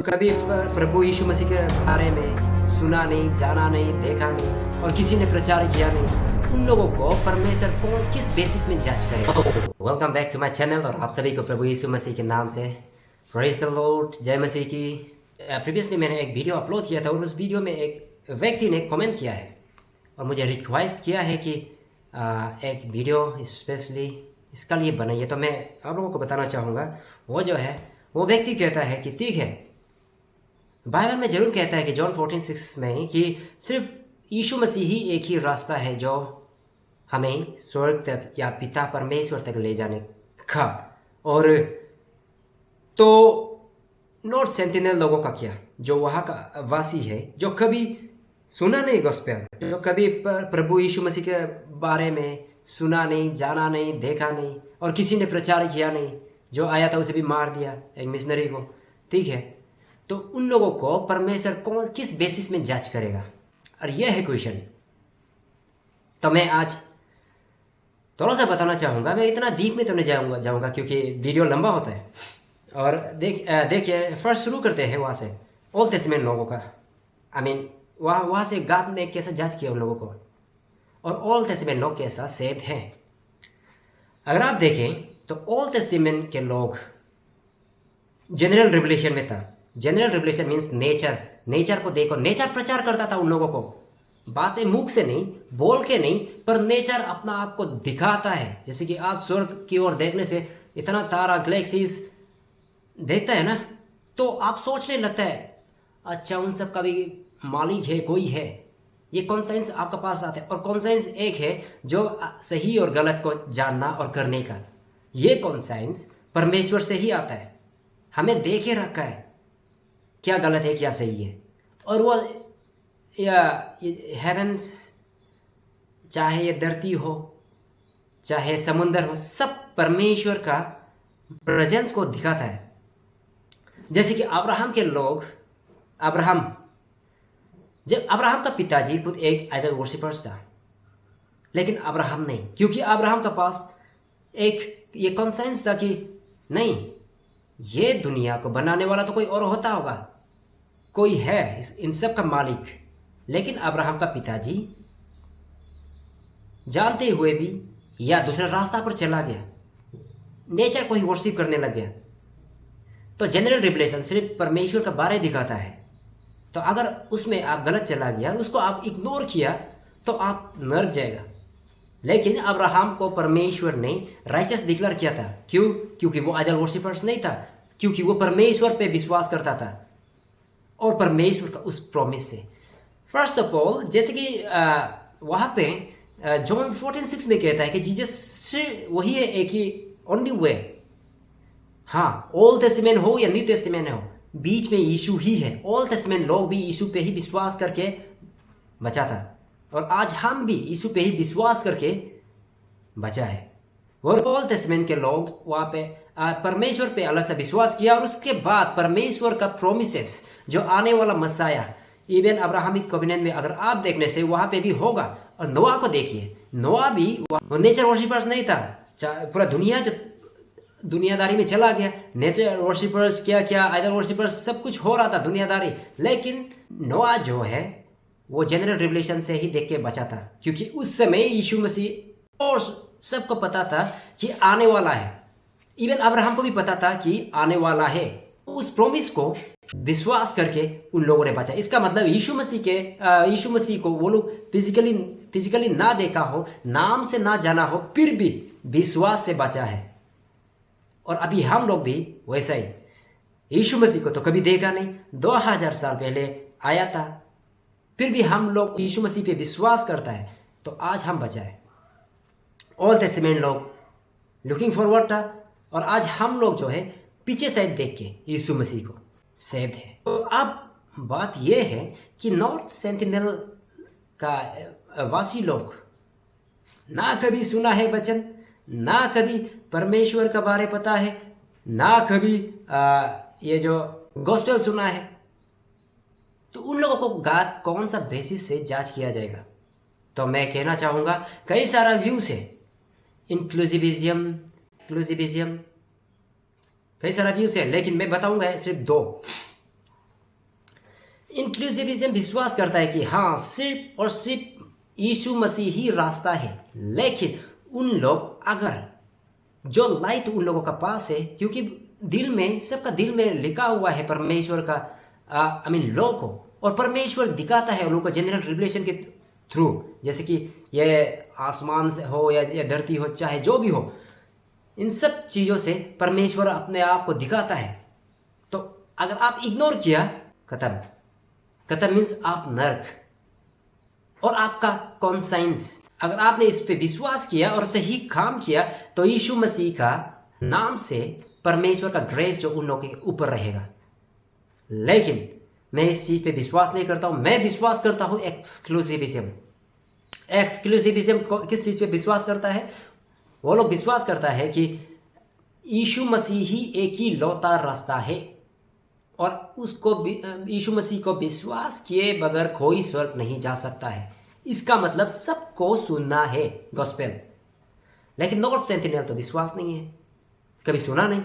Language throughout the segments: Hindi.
कभी प्रभु यीशु मसीह के बारे में सुना नहीं, जाना नहीं, देखा नहीं और किसी ने प्रचार किया नहीं, उन लोगों को परमेश्वर कौन किस बेसिस में जज करेगा? Welcome back to my channel और आप सभी को प्रभु यीशु मसीह के नाम से प्रेज द लॉर्ड, जय मसीह की। प्रीवियसली मैंने एक वीडियो अपलोड किया था और उस वीडियो में एक व्यक्ति ने कमेंट किया है और मुझे रिक्वेस्ट किया है कि एक वीडियो स्पेशली इसका लिए बनाइए। तो मैं आप लोगों को बताना चाहूँगा, वो जो है वो व्यक्ति कहता है कि ठीक है, बाइबल में जरूर कहता है कि जॉन 14:6 में कि सिर्फ यीशु मसीह ही एक ही रास्ता है जो हमें स्वर्ग तक या पिता परमेश्वर तक ले जाने का। और तो नॉर्थ सेंटिनल लोगों का क्या, जो वहाँ का वासी है, जो कभी सुना नहीं गॉस्पेल, जो कभी प्रभु यीशु मसीह के बारे में सुना नहीं, जाना नहीं, देखा नहीं और किसी ने प्रचार किया नहीं, जो आया था उसे भी मार दिया एक मिशनरी को, ठीक है, तो उन लोगों को परमेश्वर कौन किस बेसिस में जज करेगा? और यह है क्वेश्चन। तो मैं आज थोड़ा सा बताना चाहूँगा। मैं इतना डीप में तो नहीं जाऊँगा क्योंकि वीडियो लंबा होता है। और देखिए फर्स्ट शुरू करते हैं वहाँ से, ओल्ड टेस्टामेंट लोगों का। वहाँ से गॉड ने कैसा जज किया उन लोगों को और ओल्ड टेस्टामेंट लोग कैसा सेव हैं। अगर आप देखें तो ओल्ड टेस्टामेंट के लोग जनरल रिवलेशन में था। जनरल रिवलेशन मीन्स नेचर को देखो, नेचर प्रचार करता था उन लोगों को, बातें मुख से नहीं, बोल के नहीं, पर नेचर अपना आप को दिखाता है। जैसे कि आप स्वर्ग की ओर देखने से इतना तारा गैलेक्सीज देखता है ना, तो आप सोचने लगता है अच्छा उन सब का भी मालिक है, कोई है। ये कॉन्साइंस आपका पास आता है और कॉन्साइंस एक है जो सही और गलत को जानना और करने का। ये कॉन्साइंस परमेश्वर से ही आता है, हमें देखे रखा है क्या गलत है क्या सही है। और वो हेवेंस, चाहे ये धरती हो चाहे समुंदर हो, सब परमेश्वर का प्रेजेंस को दिखाता है। जैसे कि अब्राहम के लोग, जब अब्राहम का पिताजी खुद एक आइडल वर्शिपर्स था, लेकिन अब्राहम नहीं, क्योंकि अब्राहम का पास एक ये कॉन्सेंस था कि नहीं, ये दुनिया को बनाने वाला तो कोई और होता होगा, कोई है इन सब का मालिक। लेकिन अब्राहम का पिताजी जानते हुए भी या दूसरे रास्ता पर चला गया, नेचर को ही वर्शिप करने लग गया। तो जनरल रिवलेशन सिर्फ परमेश्वर का बारे दिखाता है। तो अगर उसमें आप गलत चला गया, उसको आप इग्नोर किया, तो आप नरक जाएगा। लेकिन अब्राहम को परमेश्वर ने राइचस डिक्लेयर किया था। क्यों? क्योंकि वो आइडल वर्शिपर्स नहीं था, क्योंकि वो परमेश्वर पे विश्वास करता था और परमेश्वर का उस प्रॉमिस से। फर्स्ट ऑफ ऑल, जैसे कि वहाँ पे जॉन 14:6 में कहता है कि जीसस वही है, एक ही ओनली वे। हाँ, ओल्ड टेस्टामेंट हो या न्यू टेस्टामेंट हो, बीच में यीशु ही है। ओल्ड टेस्टामेंट लोग भी यीशु पे ही विश्वास करके बचा था और आज हम भी यीशु पे ही विश्वास करके बचा है। और ओल्ड टेस्टामेंट के लोग वहाँ पे परमेश्वर पे अलग सा विश्वास किया और उसके बाद परमेश्वर का प्रोमिसेस, जो आने वाला मसाया, इवन अब्राहमिक कॉवेनेंट में अगर आप देखने से वहाँ पे भी होगा। और नोआ को देखिए, नोआ भी वो नेचर वर्शिपर्स नहीं था। पूरा दुनिया जो दुनियादारी में चला गया, नेचर वर्शिपर्स क्या आइडल वर्शिपर्स सब कुछ हो रहा था दुनियादारी। लेकिन नोआ जो है वो जनरल रिवलेशन से ही देख के बचा था, क्योंकि उस समय यीशु मसीह और सबको पता था कि आने वाला है। इवन अब्राहम को भी पता था कि आने वाला है। उस प्रॉमिस को विश्वास करके उन लोगों ने बचा। इसका मतलब यीशु मसीह को वो लोग फिजिकली ना देखा हो, नाम से ना जाना हो, फिर भी विश्वास से बचा है। और अभी हम लोग भी वैसा ही, यीशु मसीह को तो कभी देखा नहीं, 2000 साल पहले आया था, फिर भी हम लोग यीशु मसीह पे विश्वास करता है, तो आज हम बचा है। ओल्ड टेस्टामेंट लोग लुकिंग फॉरवर्ड था और आज हम लोग जो है पीछे साइड देख के यीशु मसीह को सेव है। तो अब बात यह है कि नॉर्थ सेंटिनल का वासी लोग ना कभी सुना है वचन, ना कभी परमेश्वर का बारे पता है, ना कभी ये जो गॉस्पेल सुना है, तो उन लोगों को गॉड कौन सा बेसिस से जज किया जाएगा? तो मैं कहना चाहूँगा कई सारा व्यूज है, इंक्लूसिविज्म कई सारा व्यूज है, लेकिन मैं बताऊंगा सिर्फ 2। इंक्लूसिविज्म विश्वास करता है कि हाँ, सिर्फ और सिर्फ यीशु मसीह ही रास्ता है। लेकिन उन लोग अगर जो लाइट उन लोगों का पास है, क्योंकि दिल में, सबका दिल में लिखा हुआ है परमेश्वर का लॉ को, और परमेश्वर दिखाता है उन लोगों को जनरल रिवलेशन के थ्रू, जैसे कि ये आसमान से हो या धरती हो, चाहे जो भी हो, इन सब चीज़ों से परमेश्वर अपने आप को दिखाता है। तो अगर आप इग्नोर किया, खत्म। खत्म मीन्स आप नर्क। और आपका कॉन्साइंस, अगर आपने इस पे विश्वास किया और सही काम किया, तो यीशु मसीह का नाम से परमेश्वर का ग्रेस जो उन लोगों के ऊपर रहेगा। लेकिन मैं इस चीज पे विश्वास नहीं करता हूं। मैं विश्वास करता हूं एक्सक्लूसिविज्म। एक्सक्लूसिविज्म किस चीज पे विश्वास करता है? वो लोग विश्वास करता है कि यीशु मसीह ही एक ही लौता रास्ता है, और उसको यीशु मसीह को विश्वास किए बगैर कोई स्वर्ग नहीं जा सकता है। इसका मतलब सबको सुनना है गॉस्पेल। लेकिन नॉर्थ सेंटिनल तो विश्वास नहीं है, कभी सुना नहीं।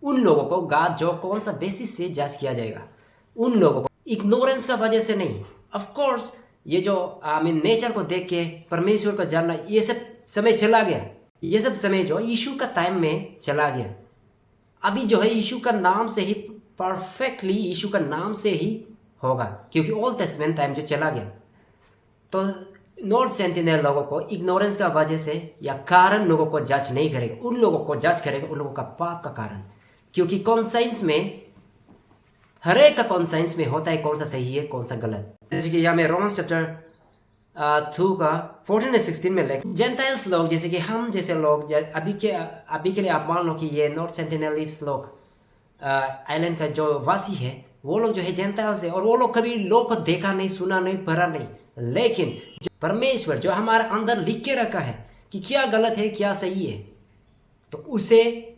उन लोगों को गॉड जो कौन सा बेसिस से जज किया जाएगा? उन लोगों को इग्नोरेंस का वजह से नहीं। ऑफ कोर्स ये जो नेचर को देख के परमेश्वर को जानना, ये सब समय चला गया। ये सब समय जो यीशु का टाइम में चला गया। अभी जो है यीशु का नाम से ही, परफेक्टली यीशु का नाम से ही होगा, क्योंकि ओल्ड टेस्टमेंट टाइम जो चला गया। तो नॉर्थ सेंटिनल लोगों को इग्नोरेंस का वजह से या कारण लोगों को जज नहीं करेगा। उन लोगों को जज करेगा उन लोगों का पाप का कारण, क्योंकि कॉन्साइंस में, हर एक का कॉन्साइंस में होता है कौन सा सही है कौन सा गलत। जैसे कि यहाँ में रोमन्स चैप्टर 2 का 14 और 16 में लिखा, जेंटाइल्स लोग जैसे कि हम जैसे लोग, अभी के लिए आप मान लो कि ये नॉर्थ सेंटिनलिस्ट लोग, आइलैंड का जो वासी है, वो लोग जो है जेंटाइल्स है, और वो लोग कभी लोग को देखा नहीं, सुना नहीं, पढ़ा नहीं। लेकिन जो परमेश्वर जो हमारे अंदर लिख के रखा है कि क्या गलत है क्या सही है, तो उसे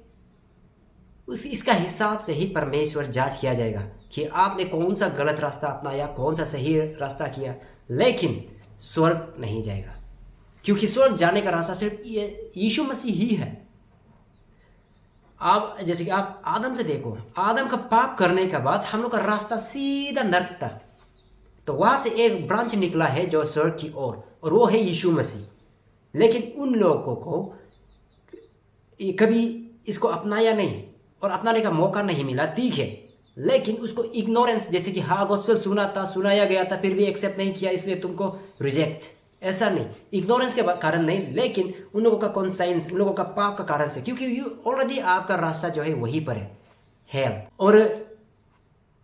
इसका हिसाब से ही परमेश्वर जांच किया जाएगा कि आपने कौन सा गलत रास्ता अपनाया, कौन सा सही रास्ता किया। लेकिन स्वर्ग नहीं जाएगा, क्योंकि स्वर्ग जाने का रास्ता सिर्फ यीशु मसीह ही है। आप जैसे कि आप आदम से देखो, आदम का पाप करने के बाद हम लोग का रास्ता सीधा नरक था। तो वहां से एक ब्रांच निकला है जो स्वर्ग की ओर, और वो है यीशु मसीह। लेकिन उन लोगों को कभी इसको अपनाया नहीं और अपनाने का मौका नहीं मिला, ठीक है। लेकिन उसको इग्नोरेंस, जैसे कि हाँ गॉस्पेल सुना था, सुनाया गया था, फिर भी एक्सेप्ट नहीं किया, इसलिए तुमको रिजेक्ट, ऐसा नहीं। इग्नोरेंस के कारण नहीं, लेकिन उन लोगों का कॉन्साइंस, उन लोगों का पाप का कारण से, क्योंकि ऑलरेडी आपका रास्ता जो है वहीं पर है, हेल। और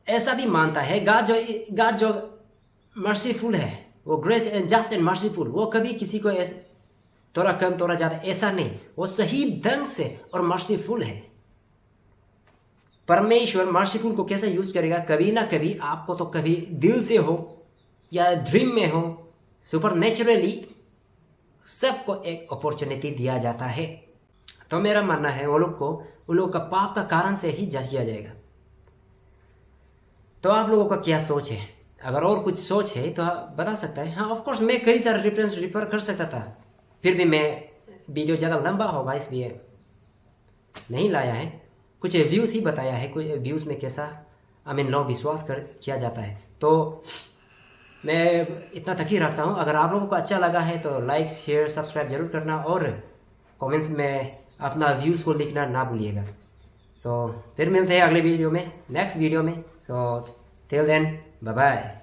ऐसा भी मानता है गॉड जो मर्सीफुल है, वो grace and just and merciful, वो कभी किसी को ऐसे थोड़ा कम थोड़ा ज्यादा ऐसा नहीं, वो सही ढंग से और मर्सीफुल है। परमेश्वर मर्सीफुल को कैसे यूज करेगा? कभी ना कभी आपको तो कभी दिल से हो या ड्रीम में हो, सुपर नेचुरली सबको एक अपॉर्चुनिटी दिया जाता है। तो मेरा मानना है उन लोगों का पाप का कारण से ही जज किया जाएगा। तो आप लोगों का क्या सोच है? अगर और कुछ सोच है तो बता सकता है। हाँ ऑफ कोर्स मैं कई सारे रेफरेंस रिफर कर सकता था, फिर भी मैं वीडियो ज़्यादा लंबा होगा इसलिए नहीं लाया है। कुछ व्यूज़ ही बताया है, कुछ व्यूज़ में कैसा लोग विश्वास किया जाता है। तो मैं इतना तक ही रखता हूँ। अगर आप लोगों को अच्छा लगा है तो लाइक शेयर सब्सक्राइब जरूर करना, और कमेंट्स में अपना व्यूज़ को लिखना ना भूलिएगा। सो फिर मिलते हैं अगले वीडियो में, नेक्स्ट वीडियो में। So till then bye bye.